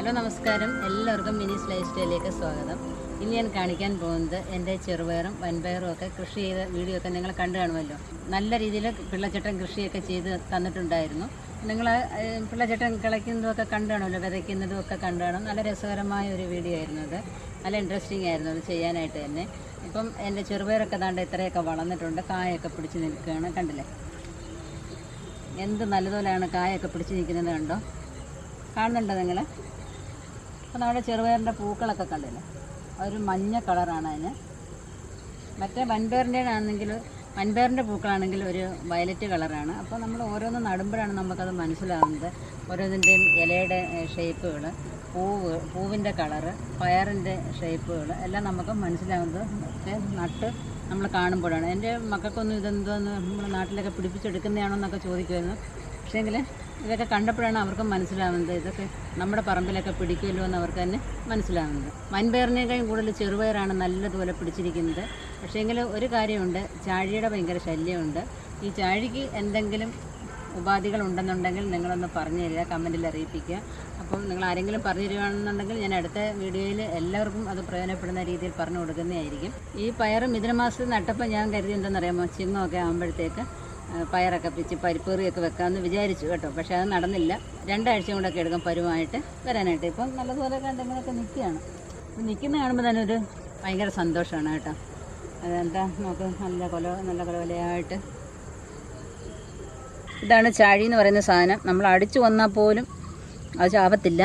Hello നമസ്കാരം, എല്ലാവർക്കും മിനിസ് life സ്റ്റൈലിലേക്ക് സ്വാഗതം. ഇനി ഞാൻ കാണിക്കാൻ പോകുന്നത് എൻ്റെ ചെറുപയറും വൻപയറും ഒക്കെ കൃഷി ചെയ്ത വീഡിയോ ഒക്കെ നിങ്ങൾ കണ്ടു കാണുമല്ലോ. നല്ല രീതിയിൽ പിള്ളച്ചട്ടൻ കൃഷിയൊക്കെ ചെയ്ത് തന്നിട്ടുണ്ടായിരുന്നു. നിങ്ങൾ പിള്ളച്ചട്ടൻ കിളയ്ക്കുന്നതൊക്കെ കണ്ടു കാണുമല്ലോ, വിതയ്ക്കുന്നതും ഒക്കെ കണ്ടു കാണും. നല്ല രസകരമായ ഒരു വീഡിയോ ആയിരുന്നു അത്. നല്ല ഇൻട്രസ്റ്റിംഗ് ആയിരുന്നു അത് ചെയ്യാനായിട്ട് തന്നെ. ഇപ്പം എൻ്റെ ചെറുപയറൊക്കെ ദാണ്ട് ഇത്രയൊക്കെ വളർന്നിട്ടുണ്ട്, കായൊക്കെ പിടിച്ച് നിൽക്കുകയാണ്. കണ്ടില്ലേ എന്ത് നല്ലതുപോലെയാണ് കായൊക്കെ പിടിച്ച് നിൽക്കുന്നത്, കണ്ടോ? കാണുന്നുണ്ടോ നിങ്ങൾ? അപ്പോൾ നമ്മുടെ ചെറുപയറിൻ്റെ പൂക്കളൊക്കെ കണ്ടില്ലേ, അതൊരു മഞ്ഞ കളറാണ് അതിന്. മറ്റേ വൻപയറിൻ്റെ പൂക്കളാണെങ്കിൽ ഒരു വയലറ്റ് കളറാണ്. അപ്പോൾ നമ്മൾ ഓരോന്ന് നടുമ്പോഴാണ് നമുക്കത് മനസ്സിലാവുന്നത്. ഓരോന്നിൻ്റെയും ഇലയുടെ ഷേപ്പുകൾ, പൂവിൻ്റെ കളറ്, പയറിൻ്റെ ഷേപ്പുകൾ എല്ലാം നമുക്ക് മനസ്സിലാവുന്നത് ഒക്കെ നട്ട് നമ്മൾ കാണുമ്പോഴാണ്. എൻ്റെ മക്കൾക്കൊന്നും ഇതെന്തോന്ന് നമ്മുടെ നാട്ടിലൊക്കെ പിടിപ്പിച്ചെടുക്കുന്നതാണോ എന്നൊക്കെ ചോദിക്കുമായിരുന്നു. പക്ഷേങ്കിൽ ഇതൊക്കെ കണ്ടപ്പോഴാണ് അവർക്ക് മനസ്സിലാവുന്നത് ഇതൊക്കെ നമ്മുടെ പറമ്പിലൊക്കെ പിടിക്കുമല്ലോ എന്ന് അവർക്ക് തന്നെ മനസ്സിലാവുന്നത്. വൻപയറിനേക്കാളും കൂടുതൽ ചെറുപയറാണ് നല്ലതുപോലെ പിടിച്ചിരിക്കുന്നത്. പക്ഷേങ്കിൽ ഒരു കാര്യമുണ്ട്, ചാഴിയുടെ ഭയങ്കര ശല്യമുണ്ട്. ഈ ചാഴിക്ക് എന്തെങ്കിലും ഉപാധികളുണ്ടെന്നുണ്ടെങ്കിൽ നിങ്ങളൊന്ന് പറഞ്ഞു തരിക, കമൻറ്റിൽ അറിയിപ്പിക്കുക. അപ്പം നിങ്ങൾ ആരെങ്കിലും പറഞ്ഞു തരികയാണെന്നുണ്ടെങ്കിൽ ഞാൻ അടുത്ത വീഡിയോയിൽ എല്ലാവർക്കും അത് പ്രയോജനപ്പെടുന്ന രീതിയിൽ പറഞ്ഞു കൊടുക്കുന്നതായിരിക്കും. ഈ പയർ മിഥുനമാസത്തിൽ നട്ടപ്പോൾ ഞാൻ കരുതി എന്തെന്നറിയാമോ, ചിങ്ങമൊക്കെ ആകുമ്പോഴത്തേക്ക് പയറൊക്കെ പിച്ച് പരിപ്പേറിയൊക്കെ വെക്കാമെന്ന് വിചാരിച്ചു കേട്ടോ. പക്ഷേ അത് നടന്നില്ല. 2 ആഴ്ച കൊണ്ടൊക്കെ എടുക്കും പരുവായിട്ട് വരാനായിട്ട്. ഇപ്പം നല്ലതുപോലെ എന്തെങ്കിലുമൊക്കെ നിൽക്കുകയാണ്. അപ്പം നിൽക്കുന്ന കാണുമ്പോൾ തന്നെ ഒരു ഭയങ്കര സന്തോഷമാണ് കേട്ടോ. അതെന്താ നമുക്ക് നല്ല കൊലയായിട്ട്. ഇതാണ് ചാഴി എന്ന് പറയുന്ന സാധനം. നമ്മൾ അടിച്ചു വന്നാൽ പോലും അത് ചാവത്തില്ല,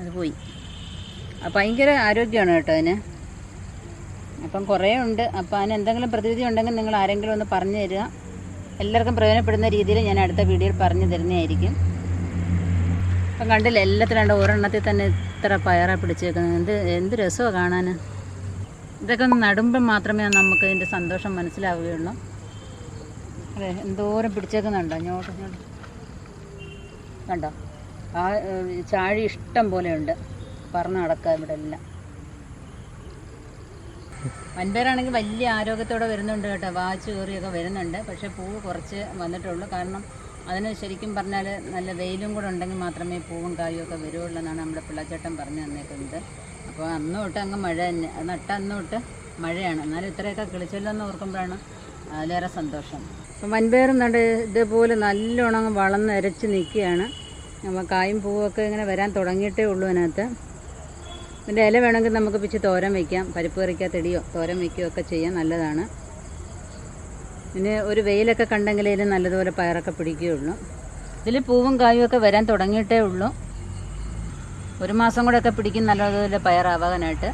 അത് പോയി. ഭയങ്കര ആരോഗ്യമാണ് കേട്ടോ അതിന്. അപ്പം കുറേ ഉണ്ട്. അപ്പം അതിന് എന്തെങ്കിലും പ്രതിവിധി ഉണ്ടെങ്കിൽ നിങ്ങൾ ആരെങ്കിലും ഒന്ന് പറഞ്ഞു തരിക. എല്ലാവർക്കും പ്രയോജനപ്പെടുന്ന രീതിയിൽ ഞാൻ അടുത്ത വീഡിയോയിൽ പറഞ്ഞു തരുന്നതായിരിക്കും. അപ്പം കണ്ടില്ല, എല്ലാത്തിലും ഒരെണ്ണത്തിൽ തന്നെ ഇത്ര പയറാണ് പിടിച്ചേക്കുന്നത്. എന്ത് രസമാണ് കാണാൻ. ഇതൊക്കെ ഒന്ന് നടുമ്പം മാത്രമേ നമുക്ക് ഇതിൻ്റെ സന്തോഷം മനസ്സിലാവുകയുള്ളൂ. അതെ, എന്തോരം പിടിച്ചേക്കുന്നുണ്ടോ ഇങ്ങോട്ട് കണ്ടോ? ആ ചാഴി ഇഷ്ടം പോലെയുണ്ട്, പറന്ന് നടക്കുക ഇവിടെ എല്ലാം. വൻപയറാണെങ്കിൽ വലിയ ആരോഗ്യത്തോടെ വരുന്നുണ്ട് കേട്ടോ, വാച്ച് കയറിയൊക്കെ വരുന്നുണ്ട്. പക്ഷേ പൂവ് കുറച്ച് വന്നിട്ടുള്ളൂ. കാരണം അതിന് ശരിക്കും പറഞ്ഞാൽ നല്ല വെയിലും കൂടെ ഉണ്ടെങ്കിൽ മാത്രമേ പൂവും കായും ഒക്കെ വരുള്ളൂ എന്നാണ് നമ്മുടെ പിള്ളച്ചേട്ടൻ പറഞ്ഞു തന്നേക്കുന്നത്. അപ്പോൾ അന്ന് തൊട്ട് അങ്ങ് മഴ തന്നെ, നട്ട അന്ന് തൊട്ട് മഴയാണ്. എന്നാലും ഇത്രയൊക്കെ കിളിച്ചല്ലോ എന്ന് ഓർക്കുമ്പോഴാണ് അതിലേറെ സന്തോഷം. അപ്പം വൻപയറും കണ്ട് ഇതേപോലെ നല്ലോണം അങ്ങ് വളർന്ന് അരച്ച് നിൽക്കുകയാണ്. അപ്പോൾ കായും പൂവൊക്കെ ഇങ്ങനെ വരാൻ തുടങ്ങിയിട്ടേ ഉള്ളൂ അതിനകത്ത്. ഇതിൻ്റെ ഇല വേണമെങ്കിൽ നമുക്ക് പിച്ച് തോരൻ വയ്ക്കാം, പരിപ്പ് കറിക്കകത്തിടിയോ തോരൻ വയ്ക്കുകയോ ഒക്കെ ചെയ്യാൻ നല്ലതാണ്. പിന്നെ ഒരു വെയിലൊക്കെ കണ്ടെങ്കിലേ ഇതിൽ നല്ലതുപോലെ പയറൊക്കെ പിടിക്കുകയുള്ളൂ. ഇതിൽ പൂവും കായും ഒക്കെ വരാൻ തുടങ്ങിയിട്ടേ ഉള്ളൂ. 1 മാസം കൂടെ ഒക്കെ പിടിക്കും നല്ലതുപോലെ പയറാവാനായിട്ട്.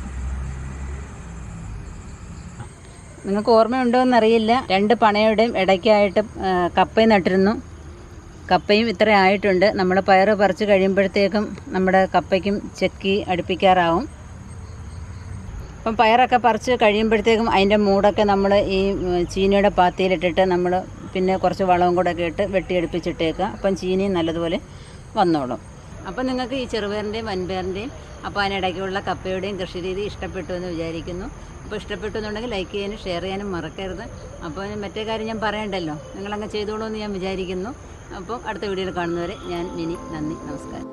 നിങ്ങൾക്ക് ഓർമ്മയുണ്ടോ എന്നറിയില്ല, 2 പണയുടെയും ഇടയ്ക്കായിട്ട് കപ്പയും നട്ടിരുന്നു. കപ്പയും ഇത്ര ആയിട്ടുണ്ട്. നമ്മൾ പയർ പറിച്ച് കഴിയുമ്പോഴത്തേക്കും നമ്മുടെ കപ്പയ്ക്കും ചെക്കി അടുപ്പിക്കാറാവും. അപ്പം പയറൊക്കെ പറിച്ച് കഴിയുമ്പോഴത്തേക്കും അതിൻ്റെ മൂടൊക്കെ നമ്മൾ ഈ ചീനിയുടെ പാത്തിയിലിട്ടിട്ട് നമ്മൾ പിന്നെ കുറച്ച് വളവും കൂടെ ഒക്കെ ഇട്ട് വെട്ടിയെടുപ്പിച്ചിട്ടേക്കുക. അപ്പം ചീനിയും നല്ലതുപോലെ വന്നോളും. അപ്പം നിങ്ങൾക്ക് ഈ ചെറുപയറിൻ്റെയും വൻപയറിൻ്റെയും അപ്പോൾ അതിനിടയ്ക്കുള്ള കപ്പയുടെയും കൃഷി രീതി ഇഷ്ടപ്പെട്ടു എന്ന് വിചാരിക്കുന്നു. അപ്പോൾ ഇഷ്ടപ്പെട്ടു എന്നുണ്ടെങ്കിൽ ലൈക്ക് ചെയ്യാനും ഷെയർ ചെയ്യാനും മറക്കരുത്. അപ്പോൾ മറ്റേ കാര്യം ഞാൻ പറയണ്ടല്ലോ, നിങ്ങളങ്ങ് ചെയ്തോളൂ എന്ന് ഞാൻ വിചാരിക്കുന്നു. അപ്പോൾ അടുത്ത വീഡിയോയിൽ കാണുന്നവരെ ഞാൻ മിനി, നന്ദി, നമസ്കാരം.